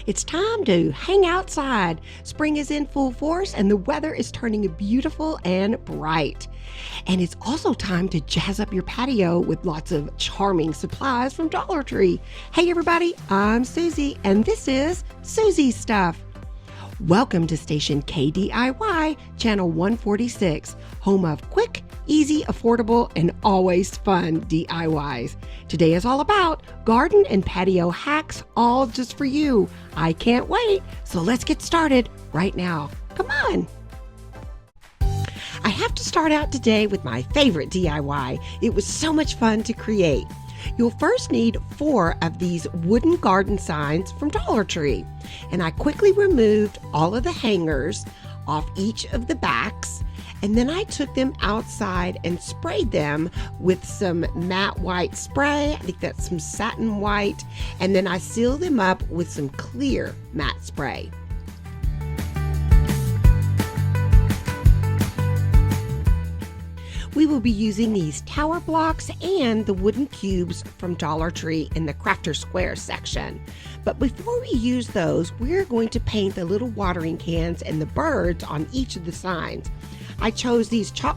It's time to hang outside. Spring is in full force and the weather is turning beautiful and bright. And it's also time to jazz up your patio with lots of charming supplies from Dollar Tree. Hey everybody, I'm Soozie and this is Soozie's Stuff. Welcome to station KDIY Channel 146, home of quick, easy, affordable, and always fun DIYs. Today is all about garden and patio hacks, all just for you. I can't wait, so let's get started right now. Come on. I have to start out today with my favorite DIY. It was so much fun to create. You'll first need 4 of these wooden garden signs from Dollar Tree. And I quickly removed all of the hangers off each of the backs. And then I took them outside and sprayed them with some matte white spray. I think that's some satin white. And then I sealed them up with some clear matte spray. We will be using these tower blocks and the wooden cubes from Dollar Tree in the Crafter Square section. But before we use those, we're going to paint the little watering cans and the birds on each of the signs. I chose these chalk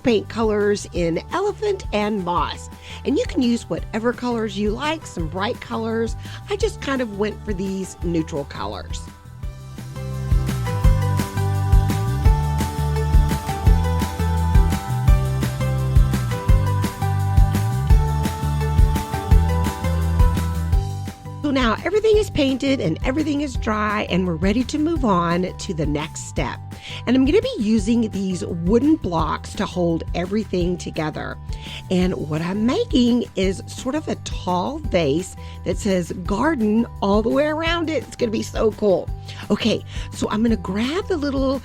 paint colors in elephant and moss. And you can use whatever colors you like, some bright colors. I just kind of went for these neutral colors. So now everything is painted and everything is dry and we're ready to move on to the next step. And I'm going to be using these wooden blocks to hold everything together. And what I'm making is sort of a tall vase that says garden all the way around it. It's going to be so cool. Okay, so I'm going to grab the little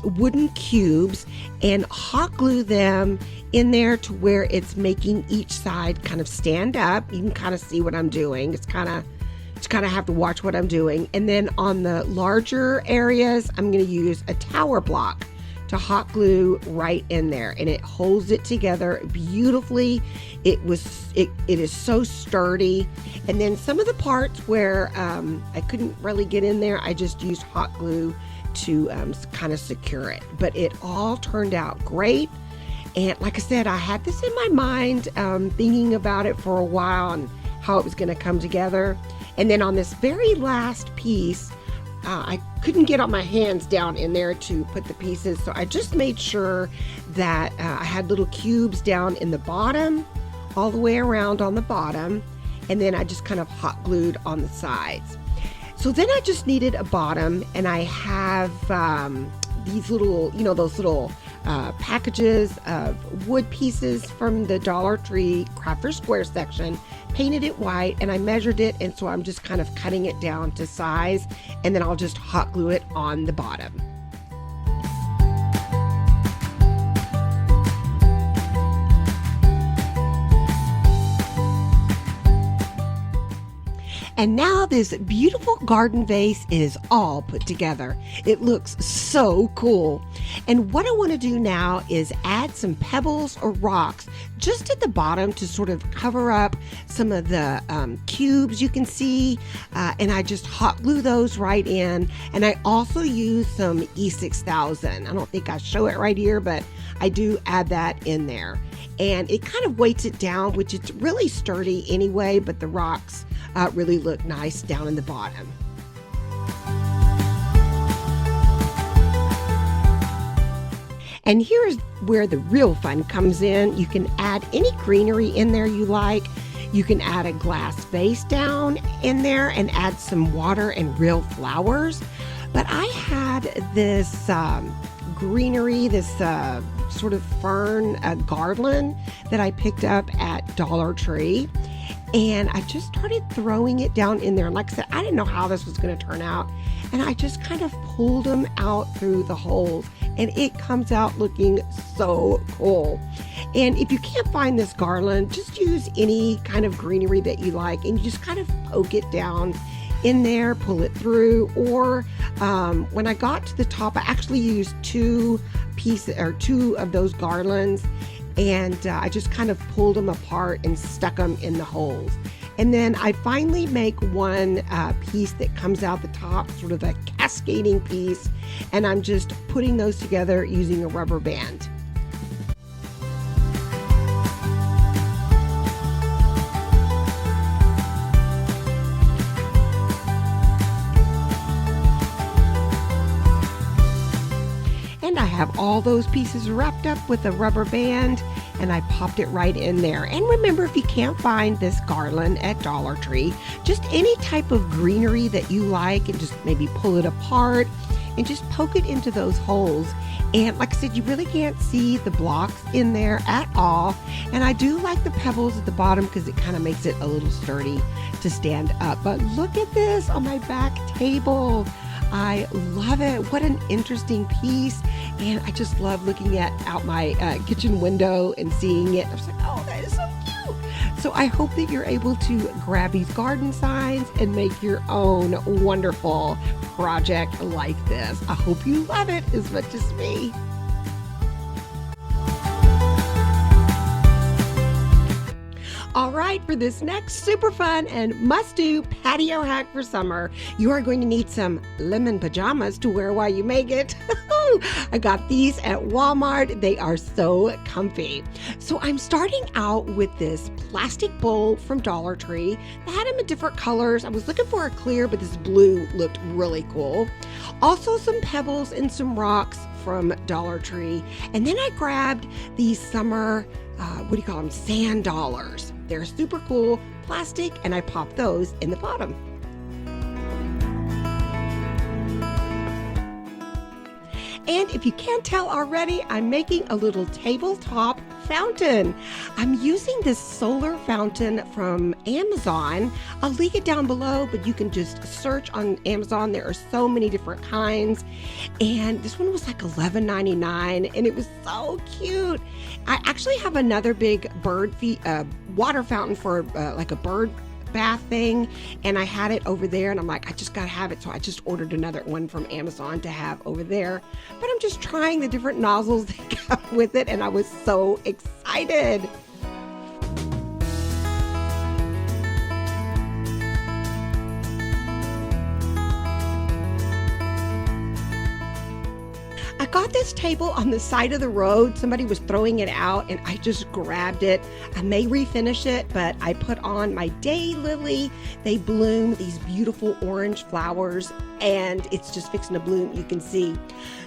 wooden cubes and hot glue them in there to where it's making each side kind of stand up. You can kind of see what I'm doing. It's kind of have to watch what I'm doing. And then on the larger areas, I'm going to use a tower block to hot glue right in there, and it holds it together beautifully. It is so sturdy. And then some of the parts where I couldn't really get in there, I just used hot glue to kind of secure it. But it all turned out great. And like I said, I had this in my mind, thinking about it for a while and how it was going to come together. And then on this very last piece, I couldn't get all my hands down in there to put the pieces. So I just made sure that I had little cubes down in the bottom, all the way around on the bottom. And then I just kind of hot glued on the sides. So then I just needed a bottom, and I have these little, those little packages of wood pieces from the Dollar Tree Crafter Square section, painted it white, and I measured it, and so I'm just kind of cutting it down to size, and then I'll just hot glue it on the bottom. And now this beautiful garden vase is all put together. It looks so cool. And what I want to do now is add some pebbles or rocks just at the bottom to sort of cover up some of the cubes you can see. And I just hot glue those right in. And I also use some E6000. I don't think I show it right here, but I do add that in there. And it kind of weights it down, which it's really sturdy anyway, but the rocks really look nice down in the bottom. And here's where the real fun comes in. You can add any greenery in there you like. You can add a glass vase down in there and add some water and real flowers. But I had this greenery, this sort of fern garland that I picked up at Dollar Tree. And I just started throwing it down in there. And like I said, I didn't know how this was going to turn out. And I just kind of pulled them out through the holes. And it comes out looking so cool. And if you can't find this garland, just use any kind of greenery that you like. And you just kind of poke it down in there, pull it through. Or when I got to the top, I actually used 2 of those garlands. And I just kind of pulled them apart and stuck them in the holes. And then I finally make one piece that comes out the top, sort of a cascading piece, and I'm just putting those together using a rubber band. And I have all those pieces wrapped up with a rubber band, and I popped it right in there. And remember, if you can't find this garland at Dollar Tree, just any type of greenery that you like, and just maybe pull it apart and just poke it into those holes. And like I said, you really can't see the blocks in there at all. And I do like the pebbles at the bottom because it kind of makes it a little sturdy to stand up. But look at this on my back table. I love it. What an interesting piece. And I just love looking out my kitchen window and seeing it. I was like, oh, that is so cute. So I hope that you're able to grab these garden signs and make your own wonderful project like this. I hope you love it as much as me. All right, for this next super fun and must-do patio hack for summer, you are going to need some lemon pajamas to wear while you make it. I got these at Walmart. They are so comfy. So I'm starting out with this plastic bowl from Dollar Tree. They had them in different colors. I was looking for a clear, but this blue looked really cool. Also some pebbles and some rocks from Dollar Tree. And then I grabbed these summer, sand dollars. They're super cool, plastic, and I popped those in the bottom. And if you can't tell already, I'm making a little tabletop fountain. I'm using this solar fountain from Amazon. I'll link it down below, but you can just search on Amazon. There are so many different kinds. And this one was like $11.99, and it was so cute. I actually have another big water fountain for like a bird bath thing, and I had it over there, and I'm like, I just gotta have it, so I just ordered another one from Amazon to have over there. But I'm just trying the different nozzles that come with it, and I was so excited. I got this table on the side of the road. Somebody was throwing it out and I just grabbed it. I may refinish it, but I put on my daylily. They bloom these beautiful orange flowers and it's just fixing to bloom, you can see.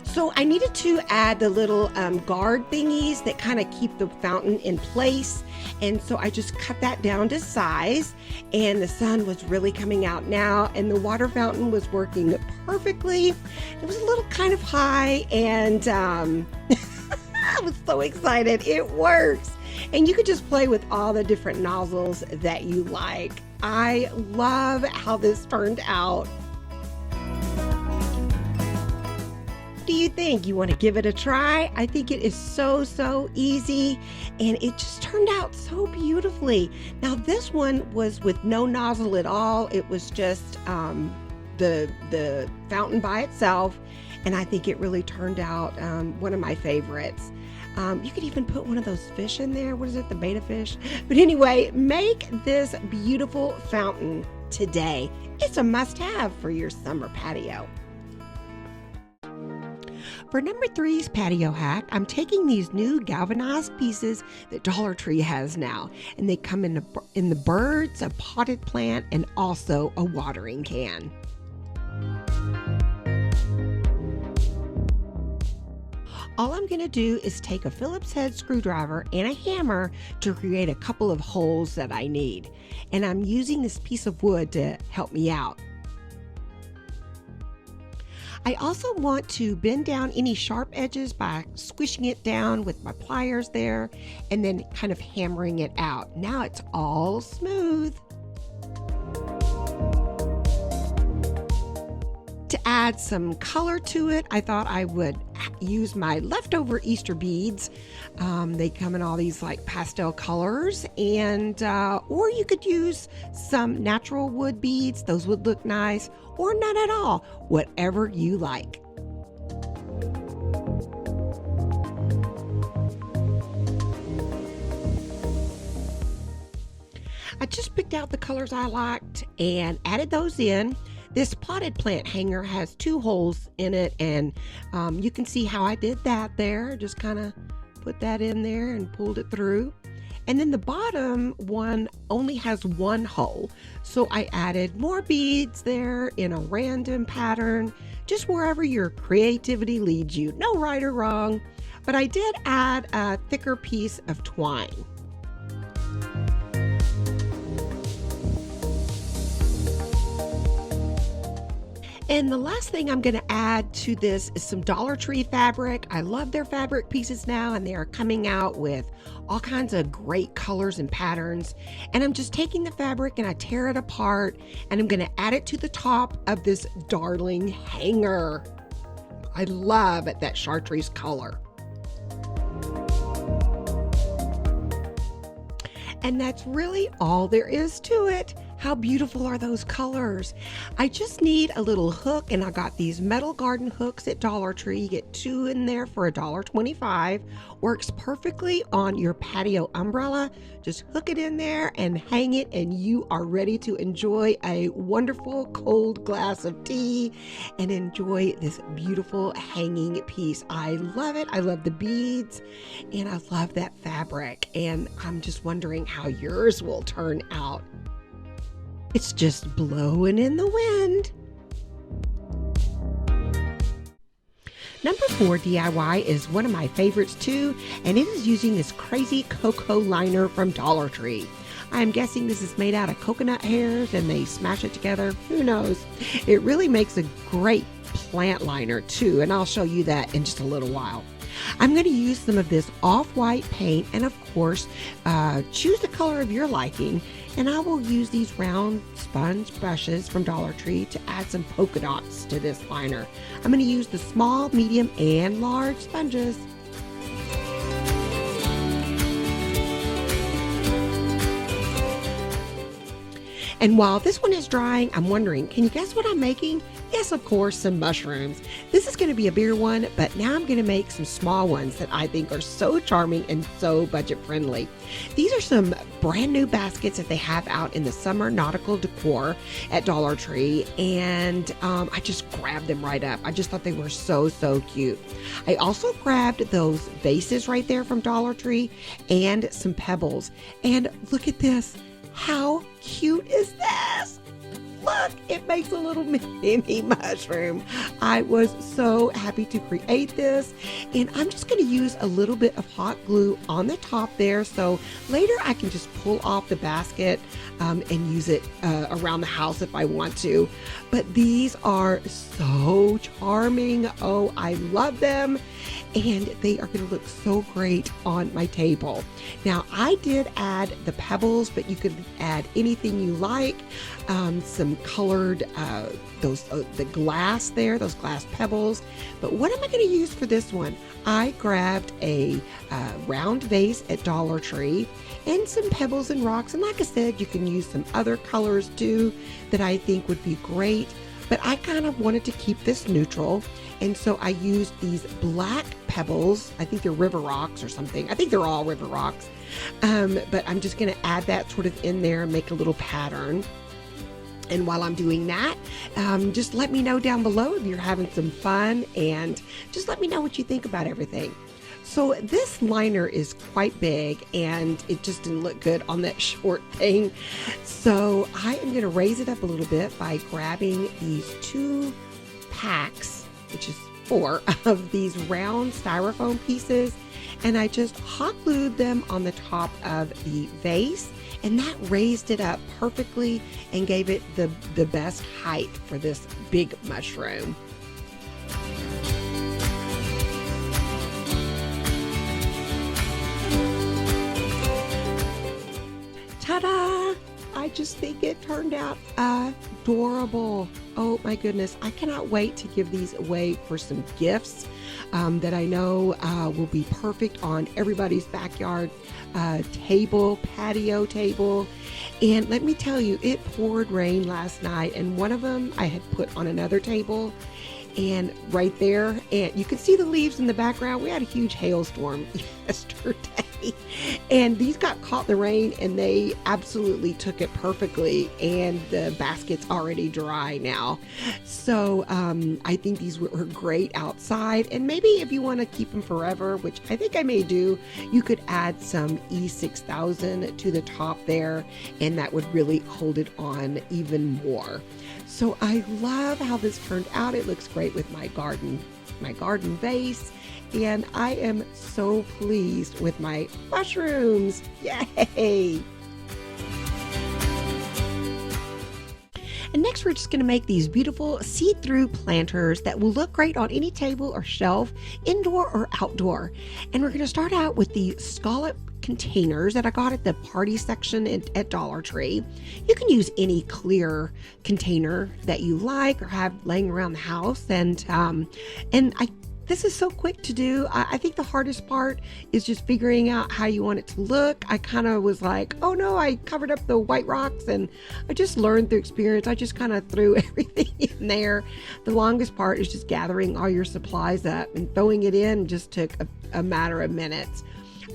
So I needed to add the little guard thingies that kind of keep the fountain in place. And so I just cut that down to size, and the sun was really coming out now, and the water fountain was working perfectly. It was a little kind of high, and I was so excited. It works. And you could just play with all the different nozzles that you like. I love how this turned out. Do you think? You want to give it a try? I think it is so easy, and it just turned out so beautifully. Now this one was with no nozzle at all. It was just the fountain by itself, and I think it really turned out one of my favorites. You could even put one of those fish in there. What is it? The betta fish? But anyway, make this beautiful fountain today. It's a must-have for your summer patio. For number 3's patio hack, I'm taking these new galvanized pieces that Dollar Tree has now, and they come in the birds, a potted plant, and also a watering can. All I'm going to do is take a Phillips head screwdriver and a hammer to create a couple of holes that I need, and I'm using this piece of wood to help me out. I also want to bend down any sharp edges by squishing it down with my pliers there and then kind of hammering it out. Now it's all smooth. To add some color to it, I thought I would use my leftover Easter beads. They come in all these like pastel colors, and or you could use some natural wood beads. Those would look nice, or none at all, whatever you like. I just picked out the colors I liked and added those in. This potted plant hanger has 2 holes in it, and you can see how I did that there. Just kind of put that in there and pulled it through. And then the bottom one only has 1 hole. So I added more beads there in a random pattern, just wherever your creativity leads you. No right or wrong, but I did add a thicker piece of twine. And the last thing I'm going to add to this is some Dollar Tree fabric. I love their fabric pieces now, and they are coming out with all kinds of great colors and patterns. And I'm just taking the fabric and I tear it apart, and I'm going to add it to the top of this darling hanger. I love that chartreuse color. And that's really all there is to it. How beautiful are those colors? I just need a little hook, and I got these metal garden hooks at Dollar Tree. You get 2 in there for $1.25. Works perfectly on your patio umbrella. Just hook it in there and hang it, and you are ready to enjoy a wonderful cold glass of tea and enjoy this beautiful hanging piece. I love it. I love the beads, and I love that fabric, and I'm just wondering how yours will turn out. It's just blowing in the wind. Number 4 DIY is one of my favorites too, and it is using this crazy cocoa liner from Dollar Tree. I'm guessing this is made out of coconut hairs and they smash it together. Who knows? It really makes a great plant liner too, and I'll show you that in just a little while. I'm going to use some of this off-white paint, and of course, choose the color of your liking. And I will use these round sponge brushes from Dollar Tree to add some polka dots to this liner. I'm going to use the small, medium, and large sponges. And while this one is drying, I'm wondering, can you guess what I'm making? Yes, of course, some mushrooms. This is going to be a bigger one, but now I'm going to make some small ones that I think are so charming and so budget friendly. These are some brand new baskets that they have out in the summer nautical decor at Dollar Tree, and I just grabbed them right up. I just thought they were so cute. I also grabbed those vases right there from Dollar Tree and some pebbles. And look at this. How cute is this? Look, it makes a little mini mushroom. I was so happy to create this, and I'm just going to use a little bit of hot glue on the top there, so later I can just pull off the basket and use it around the house if I want to. But these are so charming. Oh, I love them, and they are going to look so great on my table. Now, I did add the pebbles, but you could add anything you like. Some colored the glass there, those glass pebbles. But what am I going to use for this one? I grabbed a round vase at Dollar Tree and some pebbles and rocks. And like I said, you can use some other colors too that I think would be great. But I kind of wanted to keep this neutral, and so I used these black pebbles. I think they're river rocks or something. I think they're all river rocks. But I'm just going to add that sort of in there and make a little pattern. And while I'm doing that, just let me know down below if you're having some fun, and just let me know what you think about everything. So this liner is quite big, and it just didn't look good on that short thing. So I am going to raise it up a little bit by grabbing these 2 packs, which is 4 of these round styrofoam pieces, and I just hot glued them on the top of the vase, and that raised it up perfectly and gave it the best height for this big mushroom. Ta-da! I just think it turned out adorable. Oh my goodness. I cannot wait to give these away for some gifts that I know will be perfect on everybody's backyard table, patio table. And let me tell you, it poured rain last night, and one of them I had put on another table, and right there, and you can see the leaves in the background. We had a huge hailstorm yesterday. And these got caught in the rain and they absolutely took it perfectly. And the basket's already dry now. So I think these were great outside. And maybe if you want to keep them forever, which I think I may do, you could add some E6000 to the top there, and that would really hold it on even more. So I love how this turned out. It looks great with my garden vase, and I am so pleased with my mushrooms. Yay! And next we're just going to make these beautiful see-through planters that will look great on any table or shelf, indoor or outdoor. And we're going to start out with the scallop containers that I got at the party section at Dollar Tree. You can use any clear container that you like or have laying around the house. This is so quick to do. I think the hardest part is just figuring out how you want it to look. I kind of was like, oh no, I covered up the white rocks, and I just learned through experience. I just kind of threw everything in there. The longest part is just gathering all your supplies up, and throwing it in just took a matter of minutes.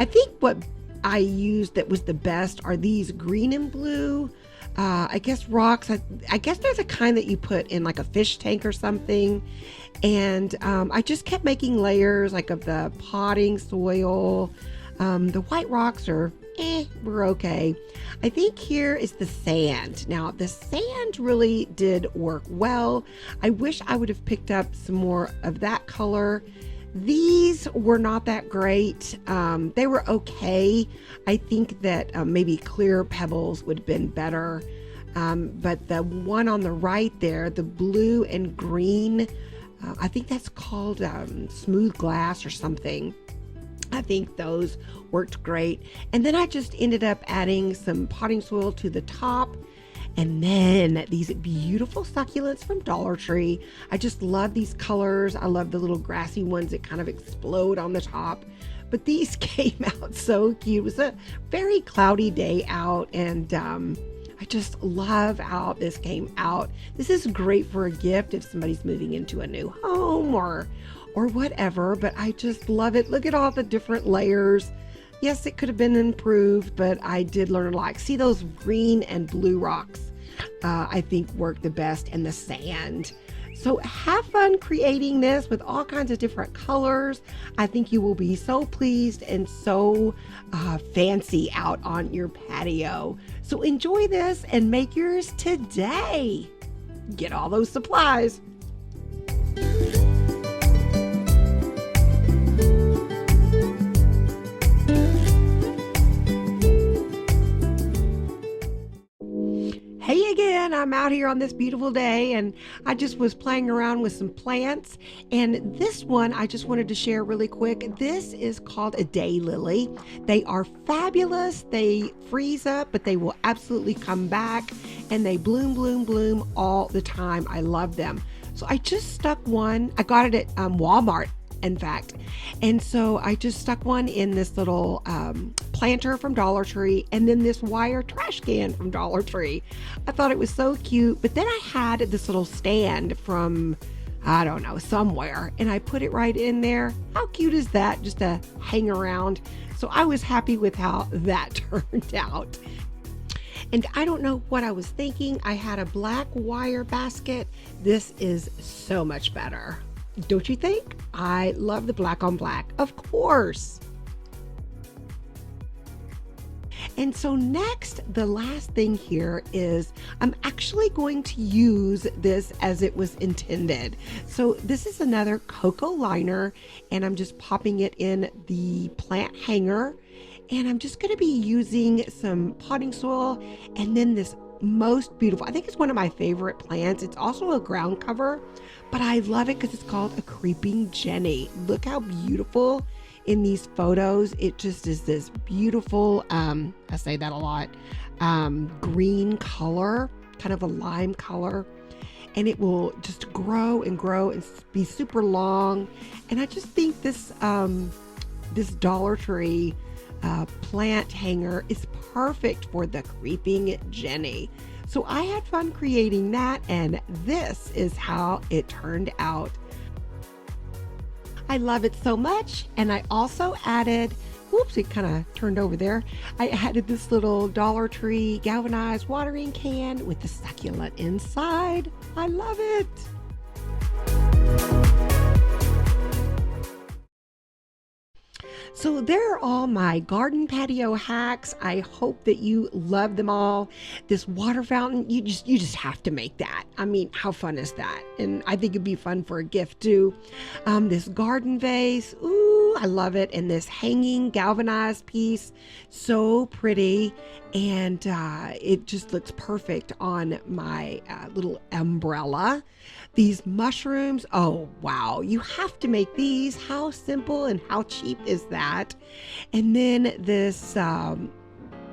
I think what I used that was the best are these green and blue I guess rocks. I guess there's a kind that you put in like a fish tank or something. And I just kept making layers like of the potting soil. The white rocks are we're okay. I think here is the sand. Now the sand really did work well. I wish I would have picked up some more of that color. These were not that great. They were okay. I think that maybe clear pebbles would have been better. But the one on the right there, the blue and green, I think that's called smooth glass or something. I think those worked great. And then I just ended up adding some potting soil to the top. And then these beautiful succulents from Dollar Tree. I just love these colors. I love the little grassy ones that kind of explode on the top. But these came out so cute. It was a very cloudy day out, and I just love how this came out. This is great for a gift if somebody's moving into a new home or whatever, but I just love it. Look at all the different layers. Yes, it could have been improved, but I did learn a lot. See those green and blue rocks, I think work the best, and the sand. So have fun creating this with all kinds of different colors. I think you will be so pleased and so fancy out on your patio. So enjoy this and make yours today. Get all those supplies. Hey again, I'm out here on this beautiful day, and I just was playing around with some plants, and this one I just wanted to share really quick. This is called a daylily. They are fabulous. They freeze up, but they will absolutely come back, and they bloom, bloom, bloom all the time. I love them. So I just stuck one. I got it at Walmart, in fact. And so I just stuck one in this little planter from Dollar Tree, and then this wire trash can from Dollar Tree. I thought it was so cute. But then I had this little stand from, I don't know, somewhere, and I put it right in there. How cute is that? Just to hang around. So I was happy with how that turned out. And I don't know what I was thinking. I had a black wire basket. This is so much better. Don't you think? I love the black on black, of course. And so next, the last thing here is I'm actually going to use this as it was intended. So this is another cocoa liner, and I'm just popping it in the plant hanger. And I'm just going to be using some potting soil, and then this most beautiful, I think it's one of my favorite plants. It's also a ground cover, but I love it because it's called a creeping Jenny. Look how beautiful in these photos. It just is this beautiful, I say that a lot, green color, kind of a lime color, and it will just grow and grow and be super long. And I just think this this Dollar Tree plant hanger is perfect for the creeping Jenny. So I had fun creating that, and this is how it turned out. I love it so much, and I also added Whoops, it kind of turned over there. I added this little Dollar Tree galvanized watering can with the succulent inside. I love it. So there are all my garden patio hacks. I hope that you love them all. This water fountain, you just have to make that. I mean, how fun is that? And I think it'd be fun for a gift too. This garden vase, ooh, I love it. And this hanging galvanized piece, so pretty. And it just looks perfect on my little umbrella. These mushrooms, oh wow, you have to make these. How simple and how cheap is that? And then this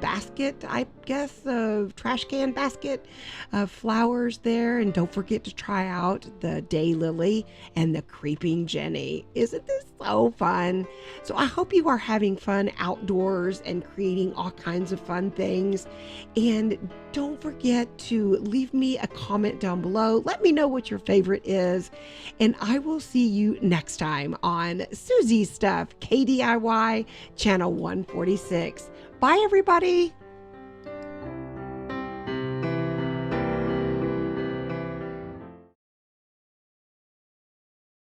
basket, I guess, of trash can basket of flowers there. And don't forget to try out the daylily and the creeping Jenny. Isn't this so fun? So I hope you are having fun outdoors and creating all kinds of fun things. And don't forget to leave me a comment down below. Let me know what your favorite is. And I will see you next time on Soozie Stuff, KDIY Channel 146. Bye, everybody.